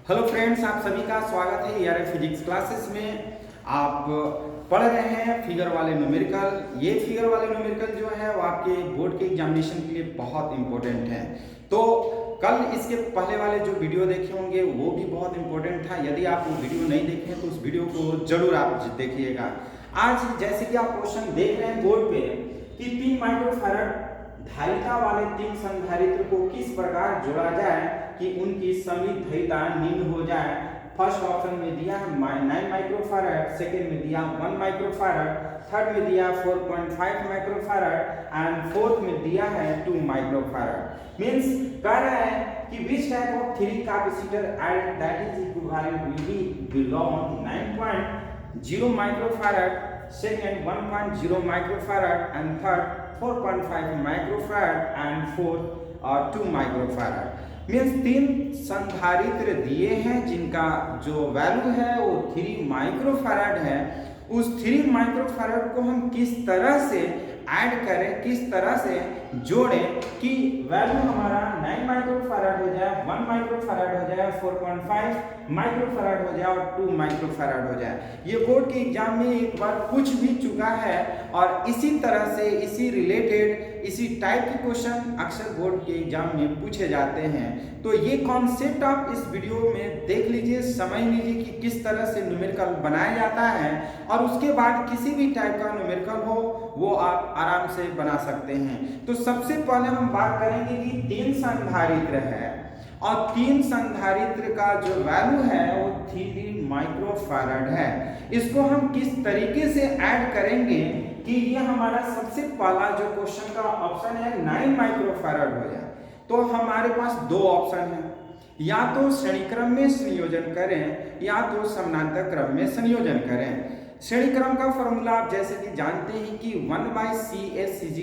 Hello friends, आप सभी का स्वागत है ERF फिजिक्स क्लासेस में। आप पढ़ रहे हैं फिगर वाले न्यूमेरिकल। ये फिगर वाले न्यूमेरिकल जो है वो आपके बोर्ड के एग्जामिनेशन के लिए बहुत इंपॉर्टेंट है। तो कल इसके पहले वाले जो वीडियो देखे होंगे वो भी बहुत इंपॉर्टेंट था। यदि आप वो वीडियो नहीं देखे हैं तो उस वीडियो को जरूर आप देखिएगा। आज जैसे कि आप क्वेश्चन देख रहे हैं बोर्ड पे कि 3 माइक्रोफैराड धारिता वाले 3 संधारित्र को किस प्रकार जोड़ा जाए कि उनकी समित धारिता निम्न हो जाए। फर्स्ट ऑप्शन में दिया है 9 माइक्रोफैराड, सेकंड में दिया 1 माइक्रोफैराड, थर्ड में दिया 4.5 माइक्रोफैराड एंड फोर्थ में दिया है 2 माइक्रोफैराड। मींस कह रहा है कि which type of 3 capacitor added that is equivalent will be belong 9.0 microfarad, second 1.0 microfarad and third 4.5 microfarad and fourth 2 microfarad. Means 3 संधारित्र दिए हैं जिनका जो वैल्यू है वो 3 माइक्रोफैराड है। उस 3 माइक्रोफैराड को हम किस तरह से ऐड करें, किस तरह से जोड़ें कि वैल्यू हमारा 9 माइक्रोफैराड हो जाए, 1 माइक्रोफैराड हो जाए, 4.5 माइक्रोफैराड हो जाए और 2 माइक्रोफैराड हो जाए। ये बोर्ड के एग्जाम में एक बार पूछ भी चुका है और इसी तरह से इसी रिलेटेड इसी टाइप के क्वेश्चन अक्सर बोर्ड के एग्जाम में पूछे जाते हैं। तो ये कॉन्सेप्ट आप इस वीडियो में देख लीजिए, समझ लीजिए कि किस तरह से न्यूमेरिकल बनाया जाता है और उसके बाद किसी भी टाइप का न्यूमेरिकल हो वो आप आराम से बना सकते हैं। तो सबसे पहले हम बात करेंगे कि 3 संधारित्र है और 3 संधारित्र का जो वैल्यू है वो 3 माइक्रोफैराड है। इसको हम किस तरीके से ऐड करेंगे कि ये हमारा सबसे पहला जो क्वेश्चन का ऑप्शन है 9 माइक्रोफैराड हो जाए। तो हमारे पास 2 ऑप्शन है, या तो श्रेणी क्रम में संयोजन करें या तो समानांतर क्रम में संयोजन करें। श्रेणी क्रम का फॉर्मूला आप जैसे कि जानते हैं कि 1/CS =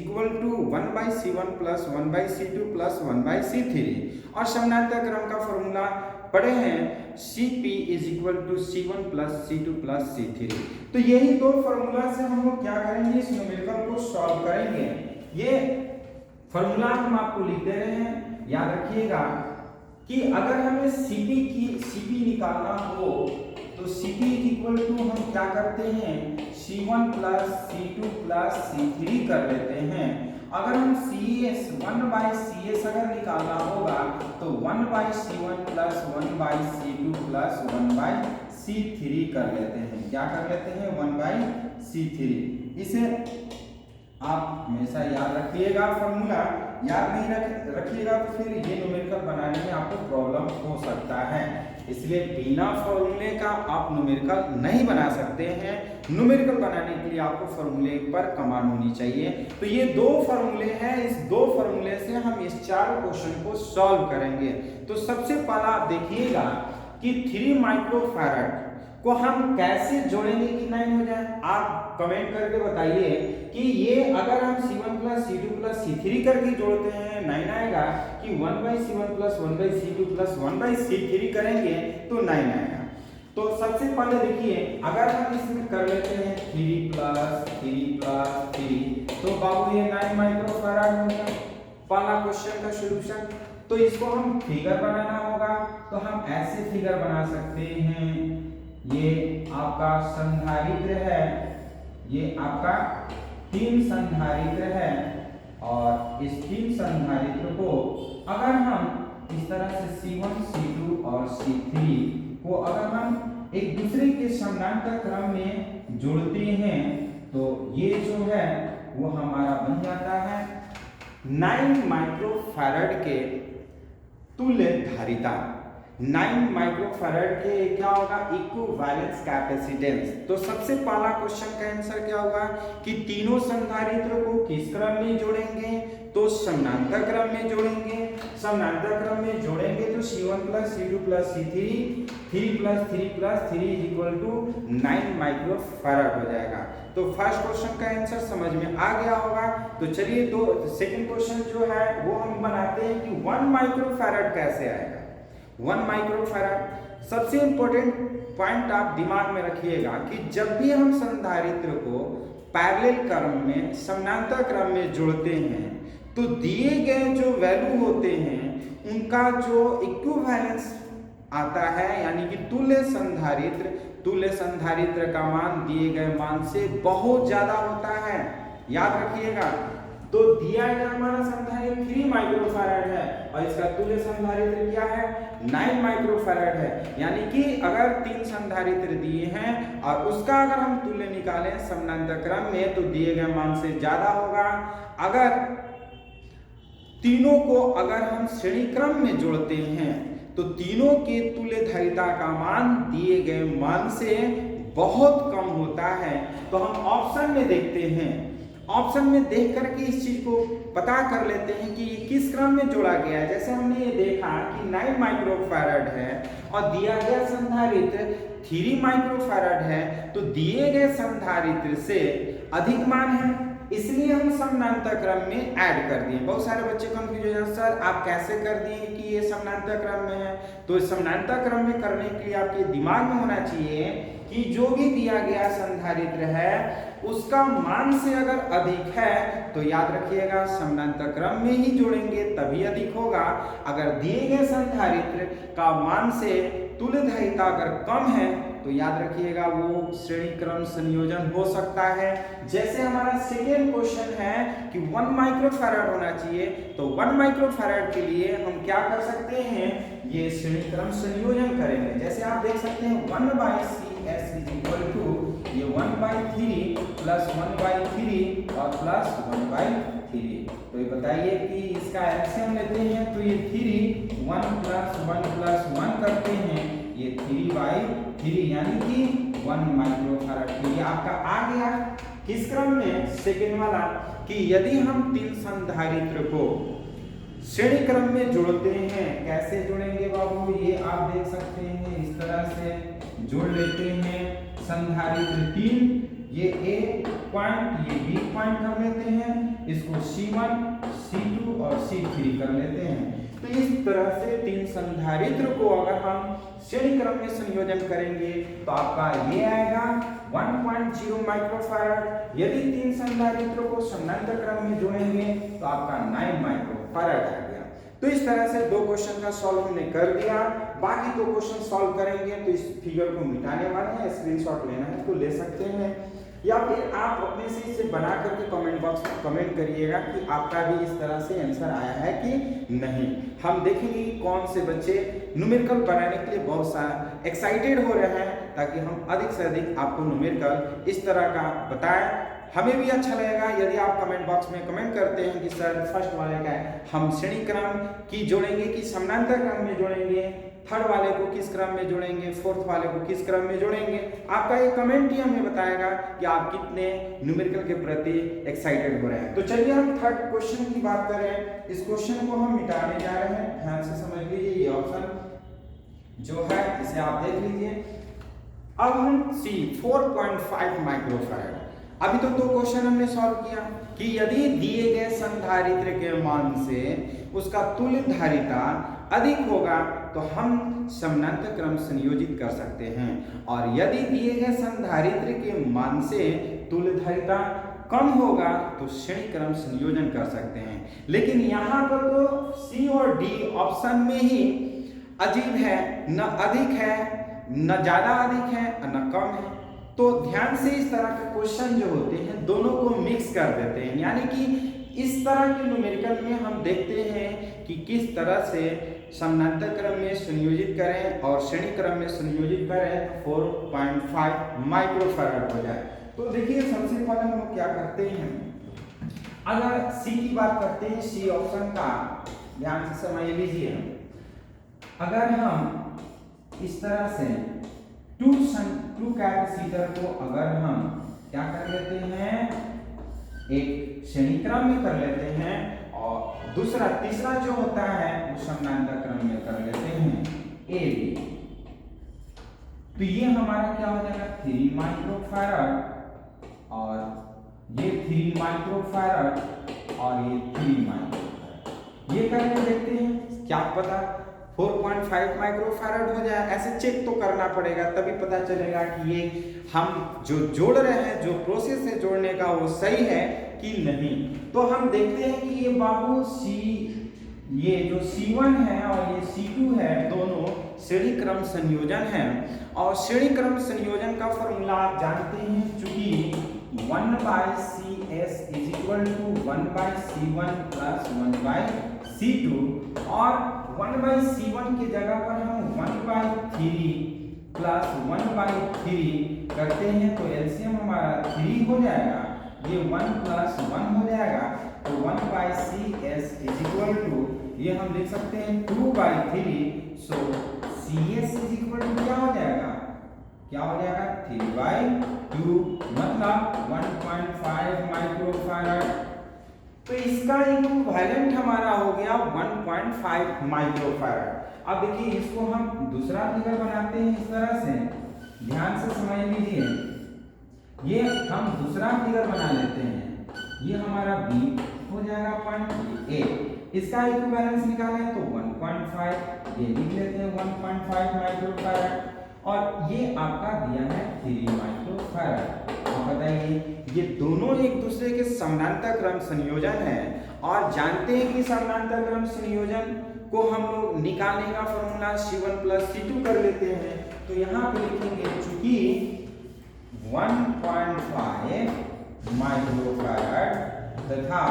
1/C1 + 1/C2 + 1/C3 और समानांतर क्रम का फॉर्मूला पढ़े हैं CP = C1 + C2 + C3। तो यही 2 फॉर्मूला से हम लोग क्या करेंगे, इस न्यूमेरिकल को सॉल्व करेंगे। ये फॉर्मूला हम आपको लिख दे रहे हैं, याद रखिएगा कि अगर हमें CP निकालना हो तो CP = हम क्या करते हैं C1 + C2 + C3 कर लेते हैं। अगर हम CS 1/CS अगर निकालना होगा तो 1/C1 + 1/C2 + 1/C3 कर लेते हैं। क्या कर लेते हैं 1/C3। इसे आप हमेशा याद रखिएगा। फॉर्मूला याद नहीं रखिएगा तो फिर ये न्यूमेरिकल बनाने में आपको प्रॉब्लम हो सकता है। इसलिए बिना फॉर्मूले का आप न्यूमेरिकल नहीं बना सकते हैं। न्यूमेरिकल बनाने के लिए आपको फॉर्मूले पर कमांड होनी चाहिए। तो ये 2 फॉर्मूले हैं, इस 2 फॉर्मूले से हम इस 4 क्वेश्चन को सॉल्व करेंगे। तो सबसे पहला आप देखिएगा कि 3 माइक्रोफैराड को हम कैसे जोड़ेंगे कि 9 हो जाए। आप कमेंट करके बताइए कि ये अगर हम C1 + C2 + C3 करके जोड़ते हैं 9 आएगा कि 1/C1 + 1/C2 + 1/C3 करेंगे तो 9 आएगा। तो सबसे पहले देखिए अगर हम इसमें कर लेते हैं 3 + 3 + 3 तो बाबू ये 9 माइक्रोफैराड हो गया। पहला क्वेश्चन का सॉल्यूशन। तो इसको हम फिगर बनाना होगा तो हम ऐसे फिगर बना सकते हैं। ये आपका संधारित्र है, ये आपका 3 संधारित्र है और इस 3 संधारित्र को अगर हम इस तरह से C1 C2 और C3 को अगर हम एक दूसरे के समानांतर क्रम में जोड़ते हैं तो ये जो है वो हमारा बन जाता है 9 माइक्रोफैराड के तुल्य धारिता। 9 माइक्रोफैराड के क्या होगा इक्विवेलेंस कैपेसिटेंस। तो सबसे पहला क्वेश्चन का आंसर क्या होगा कि तीनों संधारित्र को किस क्रम में जोड़ेंगे, तो समानांतर क्रम में जोड़ेंगे। समानांतर क्रम में जोड़ेंगे तो C1 + C2 + C3 3 + 3 + 3 = 9 माइक्रोफैराड हो जाएगा। तो फर्स्ट क्वेश्चन का आंसर समझ में आ गया होगा। तो चलिए तो सेकंड क्वेश्चन जो है वो हम बनाते हैं कि 1 माइक्रोफैराड कैसे आएगा। 1 माइक्रोफैराड सबसे इंपॉर्टेंट पॉइंट आप दिमाग में रखिएगा कि जब भी हम संधारित्र को पैरेलल क्रम में समानांतर क्रम में जोड़ते हैं तो दिए गए जो वैल्यू होते हैं उनका जो इक्विवेलेंस आता है, यानी कि तुल्य संधारित्र का मान दिए गए मान से बहुत ज्यादा होता है। याद रखिएगा, तो दिया गया हमारा संधारित्र 3 माइक्रोफैराड है और इसका तुल्य संधारित्र क्या है 9 माइक्रोफैराड है। यानी कि अगर 3 संधारित्र दिए हैं और उसका अगर हम तुल्य निकालें समानांतर क्रम में तो दिए गए मान से ज्यादा होगा। अगर तीनों को अगर हम श्रेणी क्रम में जोड़ते हैं तो तीनों के तुल्य धारिता का मान दिए गए मान से बहुत कम होता है। तो हम ऑप्शन में देखते हैं, ऑप्शन में देख करके इस चीज को पता कर लेते हैं कि ये किस क्रम में जोड़ा गया है। जैसे हमने ये देखा कि 9 माइक्रोफैराड है और दिया गया संधारित्र 3 माइक्रोफैराड है, तो दिए गए संधारित्र से अधिक मान है, इसलिए हम समानांतर क्रम में ऐड कर दिए। बहुत सारे बच्चे कंफ्यूज हो जाते, सर आप कैसे कर दिए कि ये समानांतर क्रम में है। तो समानांतर क्रम में करने के लिए आपके दिमाग में होना चाहिए कि जो भी दिया गया संधारित्र है उसका मान से अगर अधिक है तो याद रखिएगा समानांतर क्रम में ही जोड़ेंगे तभी अधिक होगा। अगर दिए गए संधारित्र का मान से तुल्य धारिता अगर कम है तो याद रखिएगा वो श्रेणी क्रम संयोजन हो सकता है। जैसे हमारा सेकेंड क्वेश्चन है कि 1 माइक्रोफैराड होना चाहिए, तो 1 माइक्रोफैराड के लिए हम क्या कर सकते हैं, ये श्रेणी क्रम संयोजन करेंगे। जैसे आप देख सकते हैं 1/CS इज इक्वल टू ये 1/3 प्लस 1/3 और प्लस 1/3। तो ये बताइए कि इसका एलसीएम लेते हैं तो ये 3 1 प्लस 1 प्लस 1 करते हैं, ये 3/3 यानी कि 1 माइक्रोफैराड। तो ये आपका आ गया किस क्रम में, सेकेंड वाला, कि यदि हम 3 संधारित्र को श्रेणी क्रम में जोड़ते हैं, कैसे जोड़ेंगे बाबू, ये आप देख सकते हैं इस तरह से जोड़ लेते हैं। संधारित्र 3 ये A पॉइंट ये B पॉइंट कर लेते हैं, इसको C1 C2 और C3 कर लेते हैं। तो इस तरह से 3 संधारित्र को अगर हम श्रेणी क्रम में संयोजन करेंगे तो आपका ये आएगा 1.0 माइक्रोफैराड। यदि 3 संधारित्रों को समानांतर क्रम में जोड़ेंगे तो आपका 9 माइक्रोफैराड आ गया। तो इस तरह से 2 क्वेश्चन का सॉल्व हमने कर दिया। बाकी 2 क्वेश्चन सॉल्व करेंगे तो इस फिगर को मिटाने वाले हैं, स्क्रीनशॉट लेना है तो ले सकते हैं, या फिर आप अपने से इसे बना करके कमेंट बॉक्स में कमेंट करिएगा कि आपका भी इस तरह से आंसर आया है कि नहीं। हम देखेंगे कि कौन से बच्चे न्यूमेरिकल बनाने के लिए बहुत सारा एक्साइटेड हो रहे हैं, ताकि हम अधिक से अधिक आपको न्यूमेरिकल इस तरह का बताएं। हमें भी अच्छा लगेगा यदि आप कमेंट बॉक्स में कमेंट करते हैं कि सर फर्स्ट वाले का हम श्रेणी क्रम की जोड़ेंगे कि समानांतर क्रम में जोड़ेंगे, थर्ड वाले को किस क्रम में जोड़ेंगे, फोर्थ वाले को किस क्रम में जोड़ेंगे। आपका ये कमेंट ही हमें बताएगा कि आप कितने न्यूमेरिकल के प्रति एक्साइटेड हो रहे हैं। तो चलिए हम थर्ड क्वेश्चन की बात करें। इस क्वेश्चन को हम मिटाने जा रहे हैं, ध्यान से समझ लीजिए। ये ऑप्शन जो है इसे आप देख लीजिए। अब हम C 4.5 माइक्रोफैराड, अभी तो 2 क्वेश्चन हमने सॉल्व किया कि यदि दिए गए संधारित्र के मान से उसका तुल्य धारिता अधिक होगा तो हम समानांतर क्रम संयोजित कर सकते हैं, और यदि दिए गए संधारित्र के मान से तुल्य धारिता कम होगा तो श्रेणी क्रम संयोजन कर सकते हैं। लेकिन यहाँ पर तो C और D ऑप्शन में ही अजीब है, न अधिक है न ज्यादा अधिक है न कम है। तो ध्यान से इस तरह के क्वेश्चन जो होते हैं दोनों को मिक्स कर देते हैं, यानी कि इस तरह के न्यूमेरिकल में हम देखते हैं कि किस तरह से समानांतर क्रम में संयोजित करें और श्रेणी क्रम में संयोजित करें 4.5 माइक्रोफैराड हो जाए। तो देखिए सबसे पहले हम लोग क्या करते हैं, अगर C की बात करते हैं, C ऑप्शन का ध्यान से समझ लीजिए। अगर हम इस तरह से 2 कैपेसिटर को अगर हम क्या कर लेते हैं, एक श्रेणी क्रम में कर लेते हैं और तीसरा जो होता है वो समानांतर क्रम में कर लेते हैं A B, तो ये हमारा क्या हो जाएगा 3 माइक्रोफैराड और ये 3 माइक्रोफैराड और ये 3 माइक्रोफैराड। ये करके देखते हैं क्या पता 4.5 माइक्रोफैराड हो जाए। ऐसे चेक तो करना पड़ेगा, तभी पता चलेगा कि ये हम जो जोड़ रहे हैं, जो प्रोसेस है जोड़ने का वो सही है कि नहीं। तो हम देखते हैं कि ये बाबू ये जो C1 है और ये C2 है दोनों श्रेणी क्रम संयोजन है। और श्रेणी क्रम संयोजन का फॉर्मूला आप जानते हैं, चूंकि 1/CS is equal to 1/C1 plus 1/C2 और 1/C1 की जगह पर हम 1/3 प्लस 1/3 करते हैं तो एलसीएम हमारा 3 हो जाएगा, ये 1 प्लस 1 हो जाएगा, तो 1/CS इज इक्वल टू ये हम लिख सकते हैं 2/3, सो CS इज इक्वल टू क्या हो जाएगा, 3/2 मतलब 1.5 माइक्रोफैराड। तो इसका इक्विवेलेंट हमारा हो गया 1.5 माइक्रोफैराड। अब देखिए इसको हम दूसरा फिगर बनाते हैं इस तरह से, ध्यान से समझ लीजिए, ये हम दूसरा फिगर बना लेते हैं, ये हमारा B हो जाएगा पॉइंट A, इसका इक्विवेलेंस निकालें तो 1.5, ये लिख लेते हैं 1.5 माइक्रोफैराड, और ये आपका दिया है 3 माइक्रोफैराड। आप बताइए ये दोनों एक दूसरे के समानांतर क्रम संयोजन है, और जानते हैं कि समानांतर क्रम संयोजन को हम लोग निकालने का फॉर्मूला C1 प्लस C2 कर लेते हैं। तो यहाँ पे लिखेंगे चूंकि 1.5 माइक्रोफैराड तथा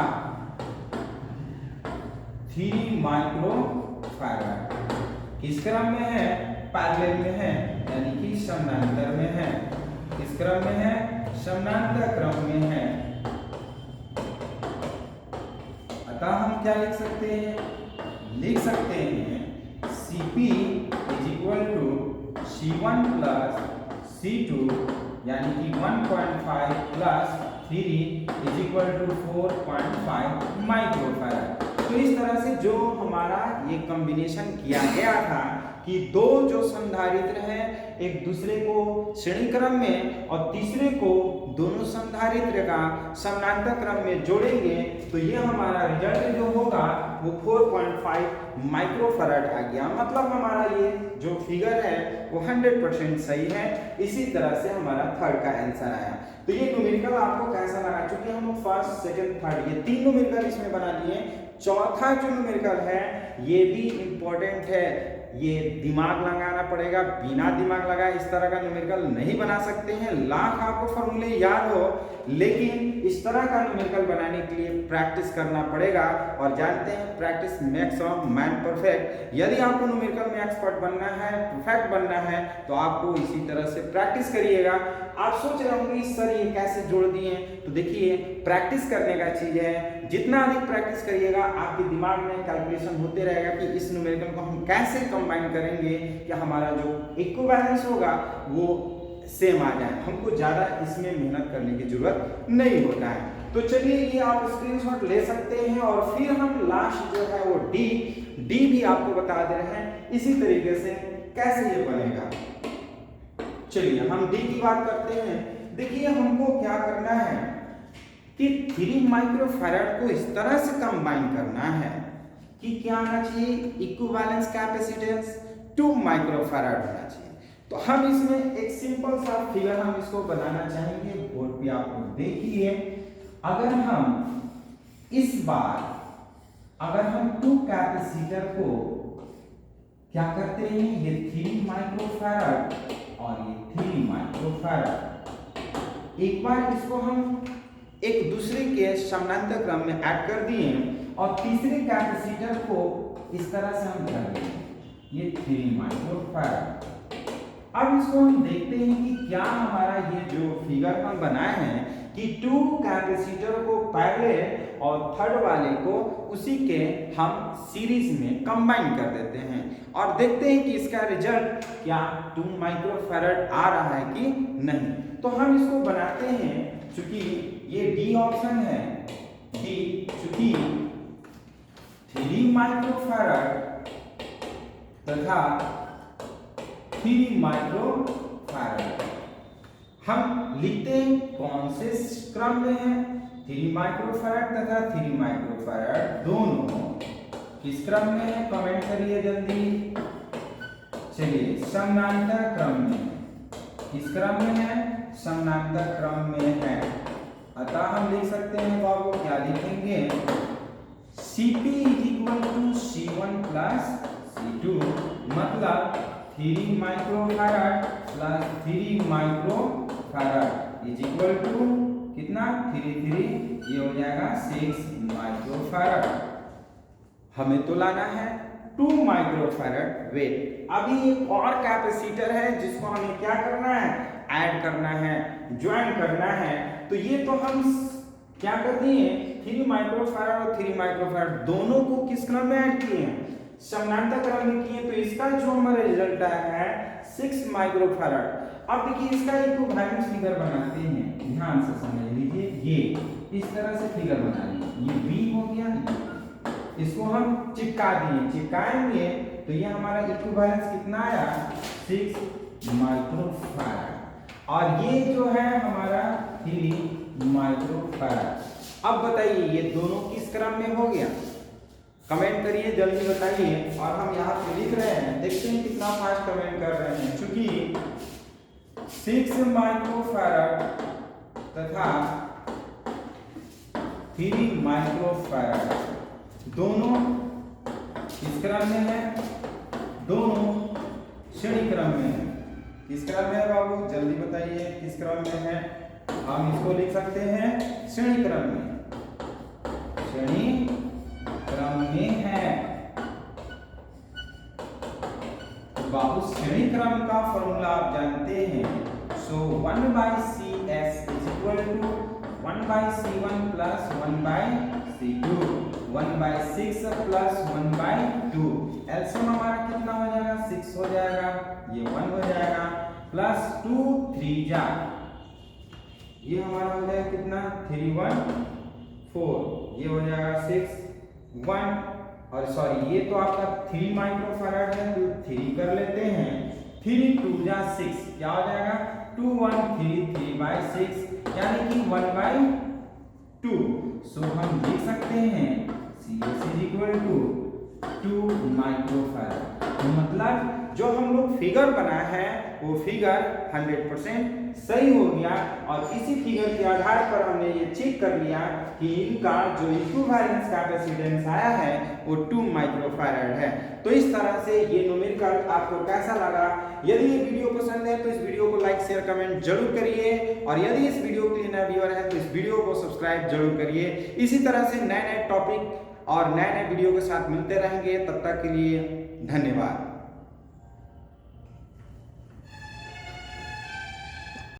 3 माइक्रोफैराड किस क्रम में है, पैरेलल में है, यानी कि समानांतर में है। किस क्रम में है, समानांतर क्रम में है। अतः हम क्या लिख सकते हैं, लिख सकते हैं Cp is equal to C1 plus C2 यानी कि 1.5 plus 3 is equal to 4.5 microfarad. तो इस तरह से जो हमारा ये कॉम्बिनेशन किया गया था कि दो जो संधारित्र हैं एक दूसरे को श्रेणी क्रम में और तीसरे को दोनों संधारित्र का समानांतर क्रम में जोड़ेंगे, तो ये हमारा रिजल्ट जो होगा वो 4.5 माइक्रोफैराड आ गया। मतलब हमारा ये जो फिगर है वो 100% सही है। इसी तरह से हमारा थर्ड का आंसर आया। तो ये न्यूमेरिकल आपको कैसा लगा, क्योंकि हम लोग फर्स्ट सेकंड थर्ड ये 3 न्यूमेरिकल इसमें बना लिए। चौथा जो न्यूमेरिकल है ये भी इम्पोर्टेंट है, ये दिमाग लगाना पड़ेगा, बिना दिमाग लगाए इस तरह का न्यूमेरिकल नहीं बना सकते हैं। लाख आपको फॉर्मूले याद हो, लेकिन इस तरह का न्यूमेरिकल बनाने के लिए प्रैक्टिस करना पड़ेगा। और जानते हैं practice makes a man perfect. यदि आपको न्यूमेरिकल में एक्सपर्ट बनना है, परफेक्ट बनना है, तो आपको इसी तरह से प्रैक्टिस करिएगा। आप सोच रहे होंगे सर ये कैसे जोड़ दिए, तो देखिए प्रैक्टिस करने का चीज है। जितना अधिक प्रैक्टिस करिएगा आपके दिमाग में कैलकुलेशन होते रहेगा कि इस न्यूमेरिकल को हम कैसे कंबाइन करेंगे कि हमारा जो इक्विवेलेंस होगा वो सेम आ जाए। हमको ज़्यादा इसमें मेहनत करने की जरूरत नहीं होता है। तो चलिए ये आप स्क्रीनशॉट ले सकते हैं, और फिर हम लास्ट जो है वो डी भी आपको बता दे रहे हैं इसी तरीके से कैसे ये बनेगा। चलिए हम डी की बात करते हैं। देखिए हमको क्या करना है कि 3 माइक्रोफैराड को इस तरह से कंबाइन करना है कि क्या आना चाहिए, इक्विवेलेंस कैपेसिटेंस 2 माइक्रोफैराड होना चाहिए। तो हम इसमें एक सिंपल सा फिगर हम इसको बनाना चाहेंगे, बोर्ड पे आप लोग देखिए। अगर हम इस बार अगर हम 2 कैपेसिटर को क्या करते हैं, ये 3 माइक्रोफैराड और ये 3 माइक्रोफैराड, एक बार इसको हम एक दूसरे के समानांतर क्रम में ऐड कर दिए और तीसरे कैपेसिटर को इस तरह से हम कर देंगे, ये 3 माइक्रोफैराड। अब इसको हम देखते हैं कि क्या हमारा ये जो फिगर हम बनाए हैं कि 2 कैपेसिटर को पैरेलल और थर्ड वाले को उसी के हम सीरीज में कंबाइन कर देते हैं और देखते हैं कि इसका रिजल्ट क्या 2 माइक्रोफैराड आ रहा है कि नहीं। तो हम इसको बनाते हैं, चूंकि ये डी ऑप्शन है, डी चूंकि 3 माइक्रोफैराड तथा 3 माइक्रोफैराड हम लिखते हैं कौन से क्रम में है, 3 माइक्रोफैराड तथा 3 माइक्रोफैराड दोनों किस क्रम में है, कमेंट करिए जल्दी। चलिए समानांतर क्रम में, किस क्रम में है, समानांतर क्रम में है। अतः हम लिख सकते हैं बाबू, क्या लिखेंगे, Cp is equal to C1 plus C2 मतलब 3 microfarad plus 3 microfarad is equal to कितना 3 ये हो जाएगा 6 माइक्रोफैराड। हमें तो लाना है 2 माइक्रोफैराड वेट। अभी एक और कैपेसिटर है जिसको हमें क्या करना है, ऐड करना है, ज्वाइन करना है। तो ये तो हम क्या कर दिए, 3 माइक्रोफैराड और 3 माइक्रोफैराड दोनों को किस क्रम में ऐड किए हैं, समानांतर क्रम में किए। तो इसका जो हमारा रिजल्ट आया है 6 माइक्रोफैराड। अब देखिए इसका इक्विवेलेंट फिगर बनाते हैं, ध्यान से समझ लीजिए। ये इस तरह से फिगर बना लीजिए, ये V हो गया, इसको हम चिपका दिए, चिपकाएंगे तो ये हमारा इक्विवेलेंस कितना आया 6 माइक्रोफैराड और ये जो है हमारा 3 माइक्रोफैराड। अब बताइए ये दोनों किस क्रम में हो गया, कमेंट करिए जल्दी बताइए। और हम यहाँ पे लिख रहे हैं, देखते हैं कितना फास्ट कमेंट कर रहे हैं। चूंकि 6 माइक्रोफैराड तथा 3 माइक्रोफैराड दोनों किस क्रम में है, दोनों श्रेणी क्रम में है। किस क्रम में है बाबू, जल्दी बताइए किस क्रम में है। हम इसको लिख सकते हैं श्रेणी क्रम में, श्रेणी क्रम में है। तो बाबू श्रेणी क्रम का फॉर्मूला आप जानते हैं। So 1/CS is equal to 1/C1 plus 1/C2, 1/6 plus 1/2। LCM हमारा कितना हो जाएगा 6 हो जाएगा, ये 1 हो जाएगा, प्लस 2 3 जा, ये हमारा हो जाएगा कितना 3 1 4, ये हो जाएगा 6 1 और सॉरी ये तो आपका 3 माइक्रोफैराड है तो 3 कर लेते हैं, 3 2 जा 6, क्या हो जाएगा 2 1 3 3/6 यानी कि 1/2। सो हम लिख सकते हैं CS is equal to 2 microfarad. तो मतलब जो हम लोग फिगर बना है वो फिगर 100% सही हो गया और इसी फिगर के आधार पर हमने ये चेक कर लिया कि इनका जो इक्विवेलेंस कैपेसिटेंस आया है वो 2 माइक्रोफैराड है। तो इस तरह से ये न्यूमेरिकल आपको कैसा लगा, यदि ये वीडियो पसंद है तो इस वीडियो को लाइक शेयर कमेंट जरूर करिए और यदि इस वीडियो के लिए नया व्यूअर है तो इस वीडियो को सब्सक्राइब जरूर करिए। इसी तरह से नए नए टॉपिक और नए नए वीडियो के साथ मिलते रहेंगे, तब तक के लिए धन्यवाद।